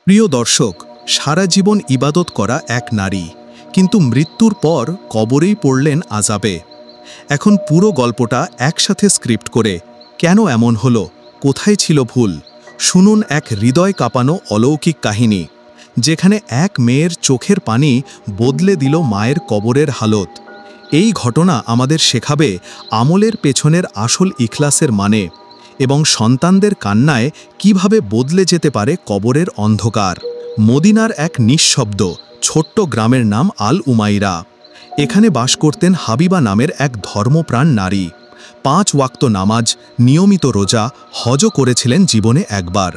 প্রিয় দর্শক, সারা জীবন ইবাদত করা এক নারী কিন্তু মৃত্যুর পর কবরেই পড়লেন আযাবে। এখন পুরো গল্পটা একসাথে স্ক্রিপ্ট করে কেন এমন হলো, কোথায় ছিল ভুল, শুনুন এক হৃদয় কাঁপানো অলৌকিক কাহিনী যেখানে এক মেয়ের চোখের পানি বদলে দিল মায়ের কবরের হালত। এই ঘটনা আমাদের শেখাবে আমলের পেছনের আসল ইখলাসের মানে এবং সন্তানদের কান্নায় কিভাবে বদলে যেতে পারে কবরের অন্ধকার। মদিনার এক নিঃশব্দ ছোট্ট গ্রামের নাম আল উমাইরা। এখানে বাস করতেন হাবিবা নামের এক ধর্মপ্রাণ নারী। 5 ওয়াক্ত নামাজ, নিয়মিত রোজা, হজও করেছিলেন জীবনে একবার।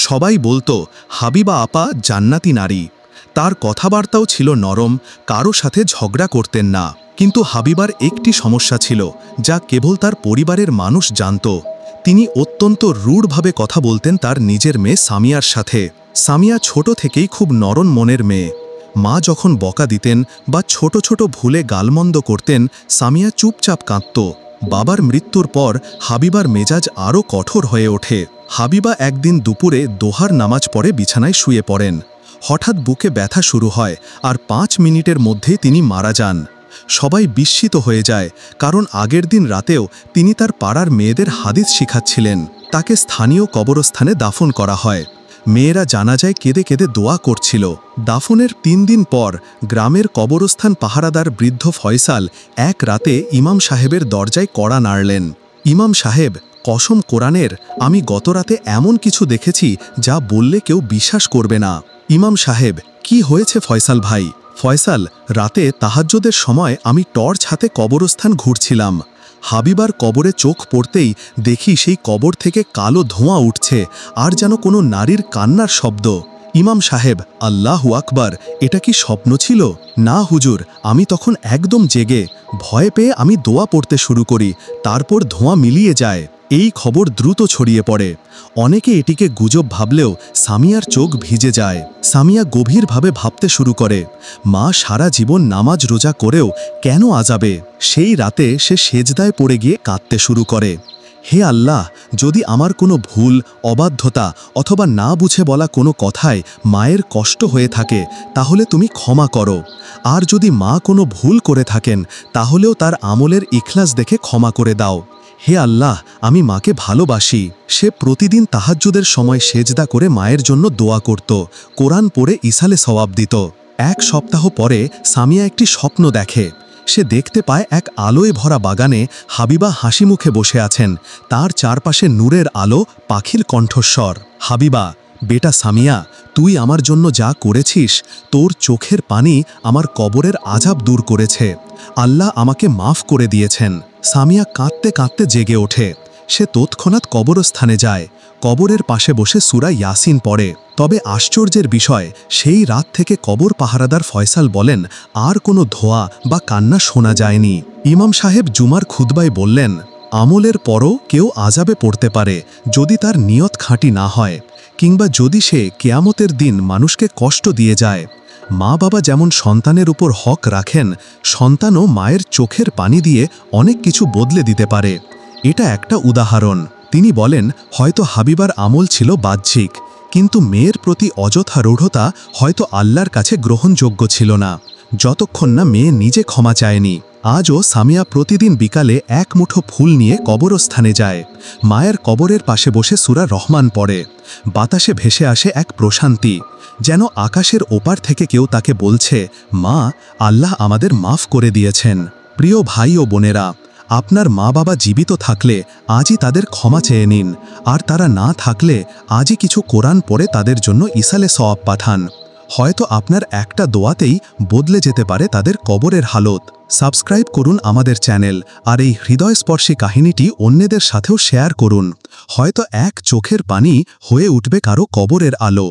সবাই বলতো হাবিবা আপা জান্নাতি নারী। তার কথাবার্তাও ছিল নরম, কারো সাথে ঝগড়া করতেন না। কিন্তু হাবিবার একটি সমস্যা ছিল যা কেবল তার পরিবারের মানুষ জানত। তিনি অত্যন্ত রূঢ়ভাবে কথা বলতেন তার নিজের মেয়ে সামিয়ার সাথে। সামিয়া ছোট থেকেই খুব নরম মনের মেয়ে। মা যখন বকা দিতেন বা ছোট ছোট ভুলে গালমন্দ করতেন, সামিয়া চুপচাপ কাঁদত। বাবার মৃত্যুর পর হাবিবার মেজাজ আরও কঠোর হয়ে ওঠে। হাবিবা একদিন দুপুরে দোহার নামাজ পড়ে বিছানায় শুয়ে পড়েন। হঠাৎ বুকে ব্যথা শুরু হয় আর 5 মিনিটের মধ্যেই তিনি মারা যান। সবাই বিস্মিত হয়ে যায়, কারণ আগের দিন রাতেও তিনি তার পাড়ার মেয়েদের হাদিস শিখাচ্ছিলেন। তাকে স্থানীয় কবরস্থানে দাফন করা হয়। মেয়েরা জানাজায় কেঁদে কেঁদে দোয়া করছিল। দাফনের 3 দিন পর গ্রামের কবরস্থান পাহারাদার বৃদ্ধ ফয়সাল এক রাতে ইমাম সাহেবের দরজায় কড়া নাড়লেন। ইমাম সাহেব, কসম কোরআনের, আমি গতরাতে এমন কিছু দেখেছি যা বললে কেউ বিশ্বাস করবে না। ইমাম সাহেব, কি হয়েছে ফয়সাল ভাই? ফয়সাল, রাতে তাহাজ্জুদের সময় আমি টর্চ হাতে কবরস্থান ঘুরছিলাম। হাবিবার কবরে চোখ পড়তেই দেখি সেই কবর থেকে কালো ধোঁয়া উঠছে আর যেন কোনো নারীর কান্নার শব্দ। ইমাম সাহেব, আল্লাহু আকবার, এটা কি স্বপ্ন ছিল? না হুজুর, আমি তখন একদম জেগে। ভয় পেয়ে আমি দোয়া পড়তে শুরু করি, তারপর ধোঁয়া মিলিয়ে যায়। এই খবর দ্রুত ছড়িয়ে পড়ে। অনেকে এটিকে গুজব ভাবলেও সামিয়ার চোখ ভিজে যায়। সামিয়া গভীরভাবে ভাবতে শুরু করে, মা সারা জীবন নামাজ রোজা করেও কেন আযাবে? সেই রাতে সে সেজদায় পড়ে গিয়ে কাঁদতে শুরু করে, হে আল্লাহ, যদি আমার কোনো ভুল, অবাধ্যতা অথবা না বুঝে বলা কোনো কথায় মায়ের কষ্ট হয়ে থাকে তাহলে তুমি ক্ষমা করো। আর যদি মা কোনো ভুল করে থাকেন তাহলেও তার আমলের ইখলাস দেখে ক্ষমা করে দাও। হে আল্লাহ, আমি মাকে ভালোবাসি। সে প্রতিদিন তাহাজ্জুদের সময় সেজদা করে মায়ের জন্য দোয়া করত, কোরআন পড়ে ইসালে সওয়াব দিত। 1 সপ্তাহ পরে সামিয়া একটি স্বপ্ন দেখে। সে দেখতে পায় এক আলোয় ভরা বাগানে হাবিবা হাসি মুখে বসে আছেন। তার চারপাশে নূরের আলো, পাখির কণ্ঠস্বর। হাবিবা, বেটা সামিয়া, তুই আমার জন্য যা করেছিস, তোর চোখের পানি আমার কবরের আযাব দূর করেছে। আল্লাহ আমাকে মাফ করে দিয়েছেন। সামিয়া কাঁদতে কাঁদতে জেগে ওঠে। সে তৎক্ষণাৎ কবরস্থানে যায়। কবরের পাশে বসে সূরা ইয়াসিন পড়ে। তবে আশ্চর্যের বিষয়, সেই রাত থেকে কবর পাহারাদার ফয়সাল বলেন, আর কোনো ধোয়া বা কান্না শোনা যায়নি। ইমাম সাহেব জুমার খুতবায় বললেন, আমলের পরও কেউ আযাবে পড়তে পারে যদি তার নিয়ত খাঁটি না হয়, কিংবা যদি সে কিয়ামতের দিন মানুষকে কষ্ট দিয়ে যায়। মা বাবা যেমন সন্তানের উপর হক রাখেন, সন্তানও মায়ের চোখের পানি দিয়ে অনেক কিছু বদলে দিতে পারে। এটা একটা উদাহরণ। তিনি বলেন, হয়তো হাবিবার আমল ছিল বাহ্যিক, কিন্তু মেয়ের প্রতি অযথা রূঢ়তা হয়তো আল্লাহর কাছে গ্রহণযোগ্য ছিল না, যতক্ষণ না মেয়ে নিজে ক্ষমা চায়নি। আজও সামিয়া প্রতিদিন বিকালে 1 মুঠো ফুল নিয়ে কবরস্থানে যায়। মায়ের কবরের পাশে বসে সূরা রহমান পড়ে। বাতাসে ভেসে আসে এক প্রশান্তি, যেন আকাশের ওপার থেকে কেউ তাকে বলছে, মা, আল্লাহ আমাদের মাফ করে দিয়েছেন। প্রিয় ভাই ও বোনেরা, আপনার মা বাবা জীবিত থাকলে আজই তাদের ক্ষমা চেয়ে নিন, আর তারা না থাকলে আজই কিছু কোরআন পড়ে তাদের জন্য ইসালে সওয়াব পাঠান। হয়তো আপনার একটা দোয়াতেই বদলে যেতে পারে তাদের কবরের হালত। সাবস্ক্রাইব করুন আমাদের চ্যানেল, আর এই হৃদয়স্পর্শী কাহিনীটি অন্যদের সাথেও শেয়ার করুন। হয়তো এক চোখের পানি হয়ে উঠবে কারো কবরের আলো।